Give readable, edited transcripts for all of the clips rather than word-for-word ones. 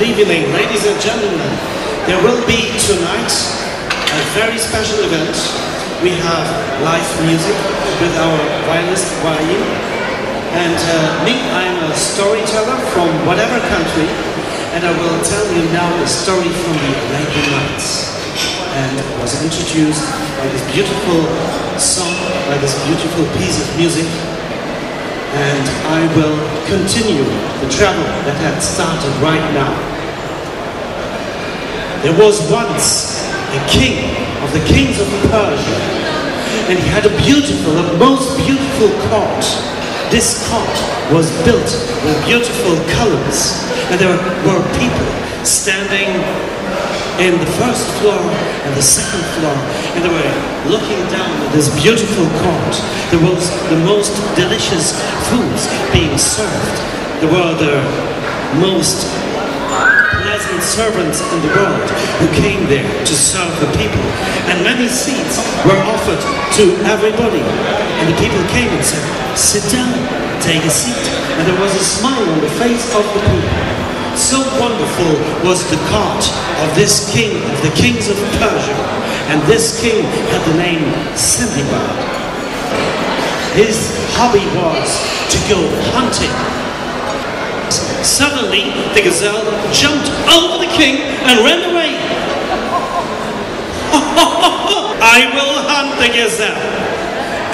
evening, ladies and gentlemen. There will be tonight a very special event. We have live music with our violinist Arabian. And me, I'm a storyteller from whatever country, and I will tell you now the story from the Arabian Nights. And it was introduced by this beautiful song, by this beautiful piece of music. And I will continue the travel that had started right now. There was once a king of the kings of Persia, and he had a most beautiful court. This court was built with beautiful colors, and there were people standing in the first floor and the second floor, and they were looking down at this beautiful court. There was the most delicious foods being served. There were the most pleasant servants in the world who came there to serve the people, and many seats were offered to everybody, and the people came and said, "Sit down, take a seat," and there was a smile on the face of the people. So wonderful was the court of this king, of the kings of Persia, and this king had the name Sinbad. His hobby was to go hunting. Suddenly, the gazelle jumped over the king and ran away. I will hunt the gazelle,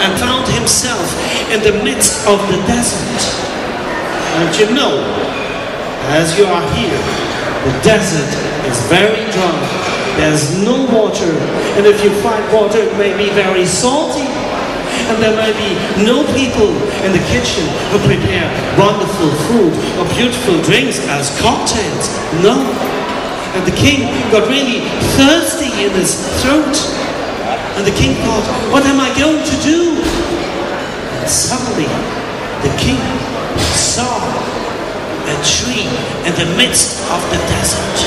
and found himself in the midst of the desert. And you know, as you are here, the desert is very dry. There's no water, and if you find water, it may be very salty. And there may be no people in the kitchen who prepare wonderful food or beautiful drinks as cocktails. No. And the king got really thirsty in his throat. And the king thought, what am I going to do? And suddenly, the king saw a tree in the midst of the desert,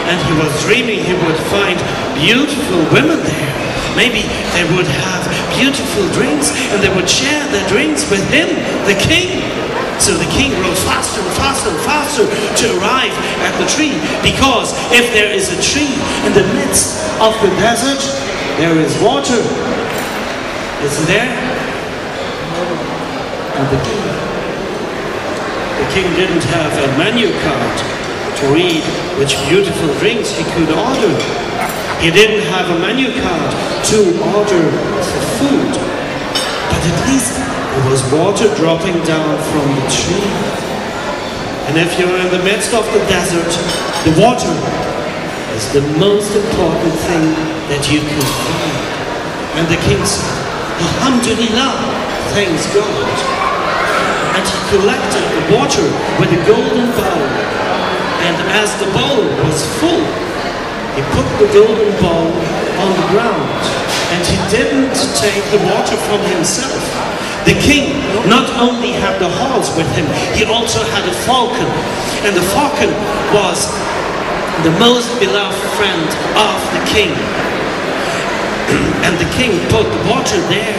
and he was dreaming he would find beautiful women there. Maybe they would have beautiful drinks, and they would share their drinks with him, the king. So the king rode faster and faster and faster to arrive at the tree, because if there is a tree in the midst of the desert, there is water. Isn't there? And the king didn't have a menu card to read which beautiful drinks he could order. He didn't have a menu card to order for food. But at least there was water dropping down from the tree. And if you're in the midst of the desert, the water is the most important thing that you can find. And the king said, Alhamdulillah, thanks God. And he collected the water with a golden bowl. And as the bowl was full, he put the golden bowl on the ground. And he didn't take the water from himself. The king not only had the horse with him, he also had a falcon. And the falcon was the most beloved friend of the king. And the king put the water there.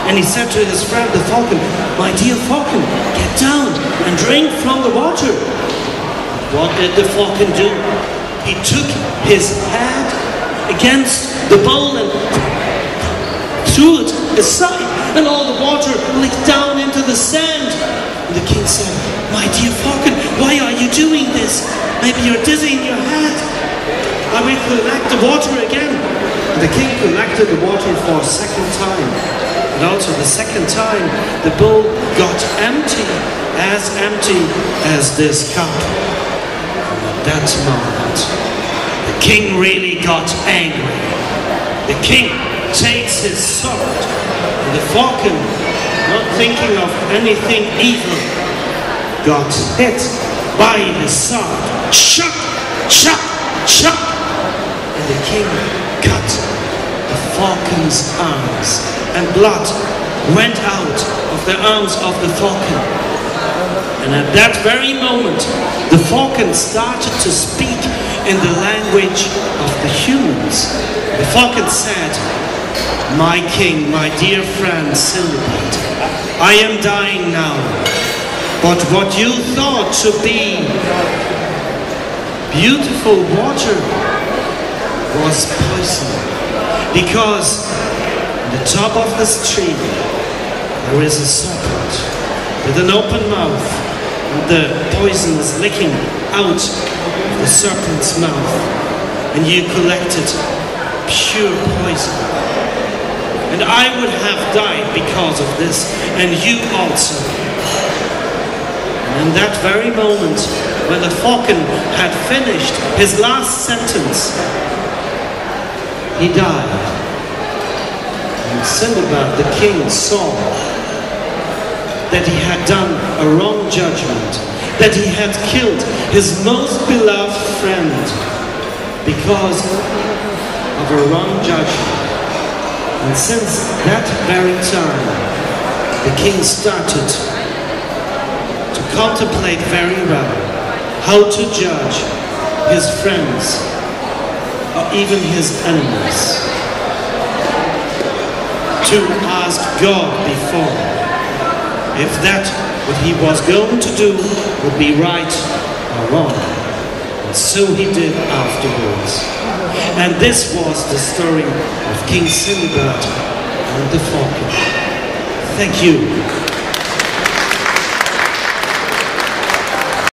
And he said to his friend, the falcon, "My dear falcon, get down and drink from the water." What did the falcon do? He took his head against the bowl and threw it aside, and all the water leaked down into the sand. And the king said, "My dear falcon, why are you doing this? Maybe you're dizzy in your head. I will collect the water again." And the king collected the water for a second time. And also the second time, the bowl got empty as this cup. And at that moment, the king really got angry. The king takes his sword, and the falcon, not thinking of anything evil, got hit by the sword. Chop, chop, chop! And the king cut the falcon's arms, and blood went out of the arms of the falcon. And at that very moment, the falcon started to speak in the language of the humans. The falcon said, "My king, my dear friend Sinbad, I am dying now, but what you thought to be beautiful water was poison, because at the top of the stream there is a serpent with an open mouth, and the poison is licking out of the serpent's mouth, and you collected pure poison. And I would have died because of this, and you also. And in that very moment, when the falcon had finished his last sentence, he died. And Sindbad, the king, saw that he had done a wrong judgment, that he had killed his most beloved friend because of a wrong judgment. And since that very time, the king started to contemplate very well how to judge his friends or even his enemies, to ask God before if that what he was going to do would be right or wrong. And so he did afterwards. And this was the story of King Sindbad and the falcon. Thank you.